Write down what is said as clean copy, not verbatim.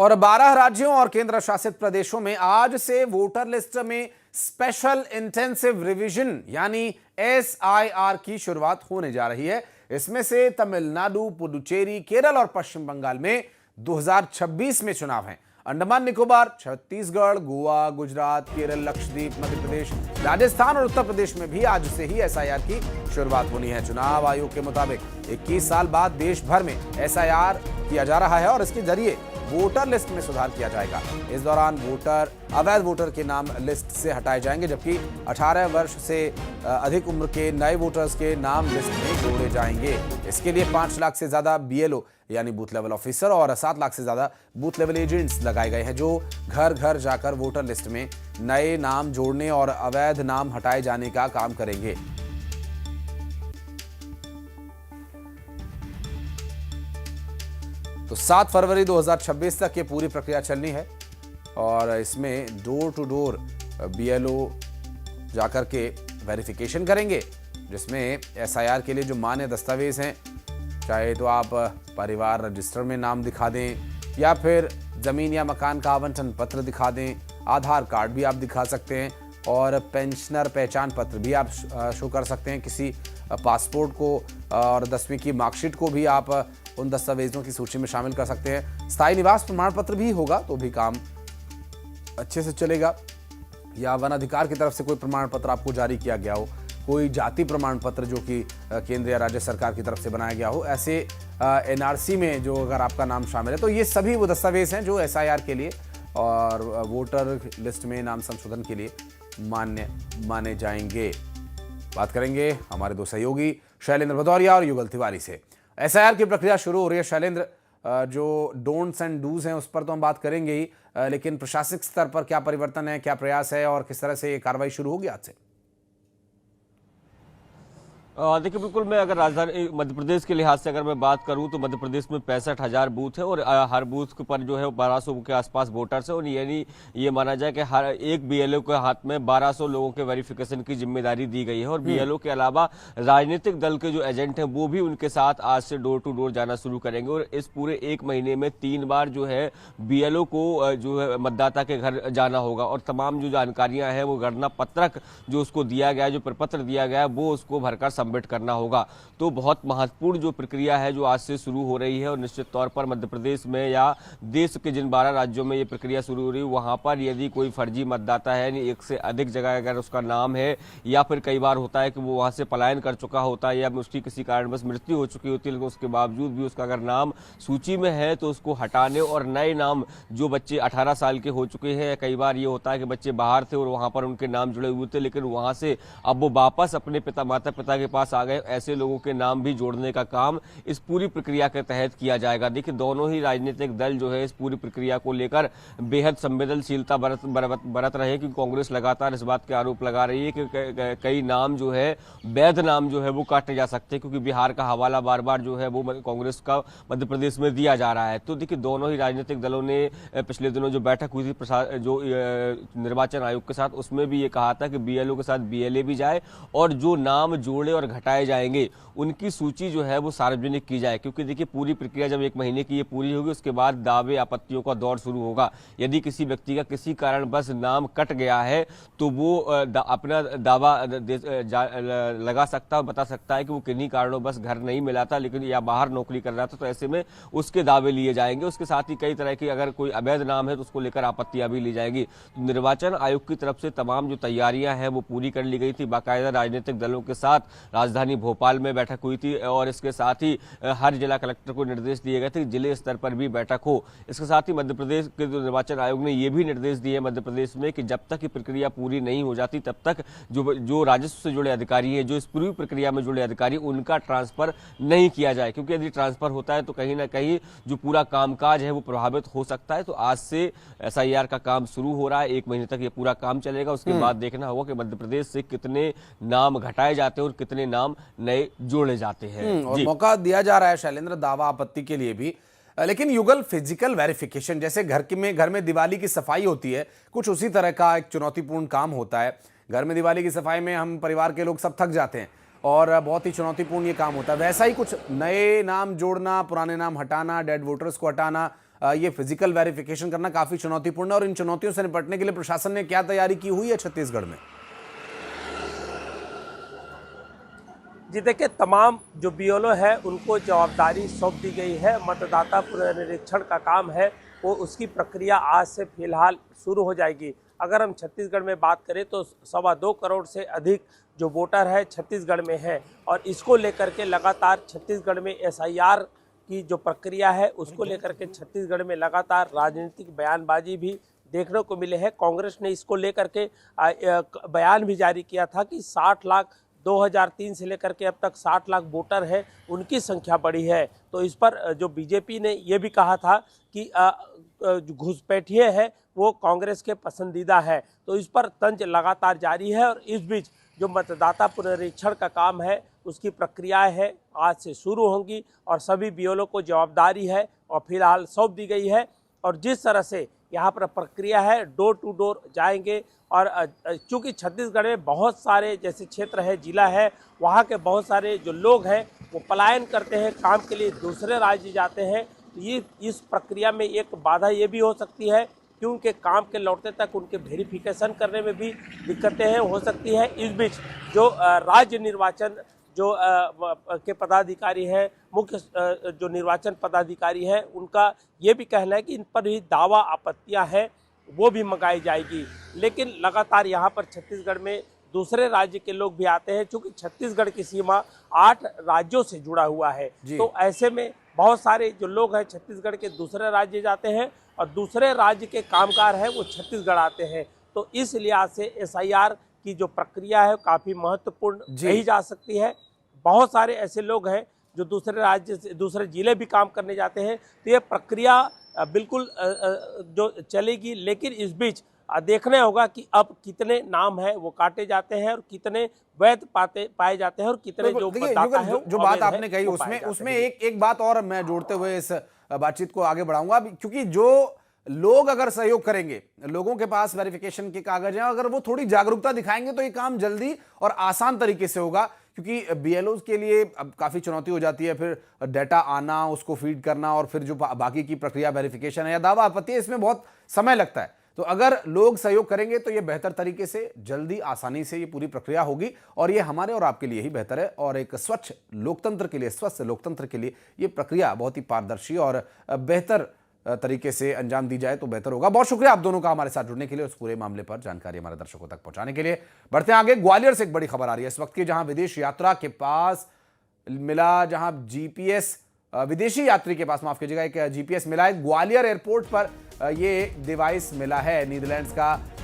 और 12 राज्यों और केंद्र शासित प्रदेशों में आज से वोटर लिस्ट में स्पेशल इंटेंसिव रिवीजन यानी एसआईआर की शुरुआत होने जा रही है। इसमें से तमिलनाडु, पुडुचेरी, केरल और पश्चिम बंगाल में 2026 में चुनाव हैं। अंडमान निकोबार, छत्तीसगढ़, गोवा, गुजरात, केरल, लक्षद्वीप, मध्य प्रदेश, राजस्थान और उत्तर प्रदेश में भी आज से ही एसआईआर की शुरुआत होनी है। चुनाव आयोग के मुताबिक 21 साल बाद देश भर में एसआईआर किया जा रहा है और इसके जरिए वोटर लिस्ट में सुधार किया जाएगा। इस दौरान अवैध वोटर के नाम लिस्ट से हटाए जाएंगे, जबकि 18 वर्ष से अधिक उम्र के नए वोटर्स के नाम लिस्ट में जोड़े जाएंगे। इसके लिए 5 लाख से ज्यादा बीएलओ यानी बूथ लेवल ऑफिसर और 7 लाख से ज्यादा बूथ लेवल एजेंट्स लगाए गए हैं, जो घर घर जाकर वोटर लिस्ट में नए नाम जोड़ने और अवैध नाम हटाए जाने का काम करेंगे। तो 7 फरवरी 2026 तक ये पूरी प्रक्रिया चलनी है और इसमें डोर टू डोर बीएलओ जाकर के वेरिफिकेशन करेंगे, जिसमें एसआईआर के लिए जो मान्य दस्तावेज हैं, चाहे तो आप परिवार रजिस्टर में नाम दिखा दें या फिर जमीन या मकान का आवंटन पत्र दिखा दें, आधार कार्ड भी आप दिखा सकते हैं और पेंशनर पहचान पत्र भी आप शो कर सकते हैं। किसी पासपोर्ट को और 10वीं की मार्कशीट को भी आप उन दस्तावेजों की सूची में शामिल कर सकते हैं। स्थायी निवास प्रमाण पत्र भी होगा तो भी काम अच्छे से चलेगा, या वन अधिकार की तरफ से कोई प्रमाण पत्र आपको जारी किया गया हो, कोई जाति प्रमाण पत्र जो कि केंद्र या राज्य सरकार की तरफ से बनाया गया हो, ऐसे एनआरसी में जो अगर आपका नाम शामिल है, तो ये सभी वो दस्तावेज हैं जो एसआईआर के लिए और वोटर लिस्ट में नाम संशोधन के लिए मान्य माने जाएंगे। बात करेंगे हमारे दो सहयोगी शैलेंद्र भदौरिया और युगल तिवारी से। एसआईआर की प्रक्रिया शुरू हो रही है। शैलेंद्र, जो डोंट्स एंड डूज हैं उस पर तो हम बात करेंगे ही, लेकिन प्रशासनिक स्तर पर क्या परिवर्तन है, क्या प्रयास है और किस तरह से ये कार्रवाई शुरू होगी आज से? देखिए, बिल्कुल मैं अगर राजधानी मध्य प्रदेश के लिहाज से अगर मैं बात करूं तो मध्य प्रदेश में 65,000 बूथ है और हर बूथ पर जो है 1200 के आसपास वोटर्स है और यानी ये माना जाए कि हर एक बीएलओ के हाथ में 1200 लोगों के वेरिफिकेशन की जिम्मेदारी दी गई है और बीएलओ के अलावा राजनीतिक दल के जो एजेंट हैं वो भी उनके साथ आज से डोर टू डोर जाना शुरू करेंगे और इस पूरे 1 महीने में 3 बार जो है बीएलओ को जो है मतदाता के घर जाना होगा और तमाम जो जानकारियां हैं वो गणना पत्रक जो उसको दिया गया है, जो प्रपत्र दिया गया है, वो उसको भरकर सबमिट करना होगा। तो बहुत महत्वपूर्ण जो प्रक्रिया है जो आज से शुरू हो रही है और निश्चित तौर पर मध्य प्रदेश में या देश के जिन 12 राज्यों में ये प्रक्रिया शुरू हो रही है वहां पर यदि कोई फर्जी मतदाता है, यानी एक से अधिक जगह अगर उसका नाम है या फिर कई बार होता है कि वो वहां से पलायन कर चुका होता है या उसकी किसी कारणवश मृत्यु हो चुकी होती है, लेकिन उसके बावजूद भी उसका अगर नाम सूची में है तो उसको हटाने और नए नाम जो बच्चे 18 साल के हो चुके हैं, कई बार ये होता है कि बच्चे बाहर थे और वहां पर उनके नाम जुड़े हुए थे लेकिन वहां से अब वो वापस अपने माता पिता के पास आ गए, ऐसे लोगों के नाम भी जोड़ने का काम इस पूरी प्रक्रिया के तहत किया जाएगा। देखिए, दोनों ही राजनीतिक दल जो है इस पूरी प्रक्रिया को लेकर बेहद संवेदनशीलता बरत रहे हैं, क्योंकि कांग्रेस लगातार इस बात के आरोप लगा रही है कि कई नाम जो है वैध नाम जो है वो काटे जा सकते हैं, क्योंकि बिहार का हवाला बार बार जो है वो कांग्रेस का मध्य प्रदेश में दिया जा रहा है। तो देखिए, दोनों ही राजनीतिक दलों ने पिछले दिनों जो बैठक हुई थी जो निर्वाचन आयोग के साथ, उसमें भी ये कहा था कि बीएलओ के साथ बीएलए भी जाए और जो नाम जोड़े और घटाए जाएंगे उनकी सूची जो है वो सार्वजनिक की जाए, क्योंकि देखिए पूरी प्रक्रिया जब 1 महीने की ये पूरी होगी उसके बाद दावे आपत्तियों का दौर शुरू होगा। यदि किसी व्यक्ति का किसी कारण बस नाम कट गया है तो वो अपना दावा लगा सकता है, बता सकता है कि वो किन्हीं कारणों बस घर नहीं मिला था लेकिन या बाहर नौकरी कर रहा था, तो ऐसे में उसके दावे लिए जाएंगे। उसके साथ ही कई तरह की अगर कोई अवैध नाम है तो उसको लेकर आपत्तियां भी ली जाएगी। तो निर्वाचन आयोग की तरफ से तमाम जो तैयारियां हैं वो पूरी कर ली गई थी। बाकायदा राजनीतिक दलों के साथ राजधानी भोपाल में बैठक हुई थी और इसके साथ ही हर जिला कलेक्टर को निर्देश दिए गए थे कि जिले स्तर पर भी बैठक हो। इसके साथ ही मध्य प्रदेश के निर्वाचन आयोग ने यह भी निर्देश दिए मध्य प्रदेश में कि जब तक ये प्रक्रिया पूरी नहीं हो जाती तब तक जो राजस्व से जुड़े अधिकारी हैं, जो इस पूरी प्रक्रिया में जुड़े अधिकारी, उनका ट्रांसफर नहीं किया जाए, क्योंकि यदि ट्रांसफर होता है तो कहीं ना कहीं जो पूरा कामकाज है वो प्रभावित हो सकता है। तो आज से एसआईआर का काम शुरू हो रहा है, 1 महीने तक ये पूरा काम चलेगा। उसके बाद देखना होगा कि मध्य प्रदेश से कितने नाम घटाए जाते हैं और कितने नाम नए जोड़े जाते हैं। और मौका दिया जा रहा है शैलेंद्र दावा आपत्ति के लिए भी। लेकिन युगल, फिजिकल वेरिफिकेशन जैसे घर में दिवाली की सफाई होती है, कुछ उसी तरह का एक चुनौतीपूर्ण काम होता है। घर में दिवाली की सफाई में हम परिवार के लोग सब थक जाते हैं और बहुत ही चुनौतीपूर्ण ये काम होता है। वैसा ही कुछ नए नाम जोड़ना, पुराने नाम हटाना, डेड वोटर्स को हटाना, ये फिजिकल वेरिफिकेशन करना काफी चुनौतीपूर्ण है और इन चुनौतियों से निपटने के लिए प्रशासन ने क्या तैयारी की हुई है छत्तीसगढ़ में? जी देखिए, तमाम जो बीएलओ है उनको जवाबदारी सौंप दी गई है। मतदाता पुनरीक्षण का काम है वो उसकी प्रक्रिया आज से फिलहाल शुरू हो जाएगी। अगर हम छत्तीसगढ़ में बात करें तो 2.25 करोड़ से अधिक जो वोटर है छत्तीसगढ़ में है और इसको लेकर के लगातार छत्तीसगढ़ में एसआईआर की जो प्रक्रिया है उसको लेकर के छत्तीसगढ़ में लगातार राजनीतिक बयानबाजी भी देखने को मिले हैं। कांग्रेस ने इसको लेकर के बयान भी जारी किया था कि 60 लाख 2003 से लेकर के अब तक 60 लाख वोटर है, उनकी संख्या बढ़ी है। तो इस पर जो बीजेपी ने ये भी कहा था कि घुसपैठिए है वो कांग्रेस के पसंदीदा है। तो इस पर तंज लगातार जारी है और इस बीच जो मतदाता पुनरीक्षण का काम है उसकी प्रक्रियाएं है आज से शुरू होंगी और सभी बीएलओ को जवाबदारी है और फिलहाल सौंप दी गई है। और जिस तरह से यहाँ पर प्रक्रिया है डोर टू डोर जाएंगे और चूँकि छत्तीसगढ़ में बहुत सारे जैसे क्षेत्र है, जिला है, वहाँ के बहुत सारे जो लोग हैं वो पलायन करते हैं, काम के लिए दूसरे राज्य जाते हैं। ये इस प्रक्रिया में एक बाधा ये भी हो सकती है कि उनके काम के लौटते तक उनके वेरिफिकेशन करने में भी दिक्कतें हैं हो सकती है। इस बीच जो राज्य निर्वाचन जो के पदाधिकारी हैं, मुख्य जो निर्वाचन पदाधिकारी हैं, उनका ये भी कहना है कि इन पर भी दावा आपत्तियां हैं वो भी मंगाई जाएगी। लेकिन लगातार यहाँ पर छत्तीसगढ़ में दूसरे राज्य के लोग भी आते हैं क्योंकि छत्तीसगढ़ की सीमा 8 राज्यों से जुड़ा हुआ है। तो ऐसे में बहुत सारे जो लोग हैं छत्तीसगढ़ के दूसरे राज्य जाते हैं और दूसरे राज्य के कामगार हैं वो छत्तीसगढ़ आते हैं। तो इस लिहाज से एसआईआर की जो प्रक्रिया है काफ़ी महत्वपूर्ण रही जा सकती है। बहुत सारे ऐसे लोग हैं जो दूसरे राज्य से दूसरे जिले भी काम करने जाते हैं। तो ये प्रक्रिया बिल्कुल जो चलेगी, लेकिन इस बीच देखना होगा कि अब कितने नाम है वो काटे जाते हैं और कितने वैध पाए जाते हैं और कितने जो मतदाता है जो बात आपने कही उसमें एक बात और मैं जोड़ते हुए इस बातचीत को आगे बढ़ाऊंगा, क्योंकि जो लोग अगर सहयोग करेंगे, लोगों के पास वेरिफिकेशन के कागज हैं, अगर वो थोड़ी जागरूकता दिखाएंगे तो ये काम जल्दी और आसान तरीके से होगा। क्योंकि बीएलओ के लिए अब काफी चुनौती हो जाती है, फिर डाटा आना, उसको फीड करना और फिर जो बाकी की प्रक्रिया वेरिफिकेशन है या दावा आपत्ति है, इसमें बहुत समय लगता है। तो अगर लोग सहयोग करेंगे तो ये बेहतर तरीके से, जल्दी, आसानी से ये पूरी प्रक्रिया होगी और ये हमारे और आपके लिए ही बेहतर है। और एक स्वच्छ लोकतंत्र के लिए, स्वस्थ लोकतंत्र के लिए ये प्रक्रिया बहुत ही पारदर्शी और बेहतर तरीके से अंजाम दी जाए तो बेहतर होगा। बहुत शुक्रिया आप दोनों का हमारे साथ जुड़ने के लिए, उस पूरे मामले पर जानकारी हमारे दर्शकों तक पहुंचाने के लिए। बढ़ते हैं आगे। ग्वालियर से एक बड़ी खबर आ रही है इस वक्त की, जहां विदेश यात्रा के पास मिला, जहां जीपीएस विदेशी यात्री के पास, माफ कीजिएगा, एक जीपीएस मिला है। ग्वालियर एयरपोर्ट पर ये डिवाइस मिला है नीदरलैंड्स का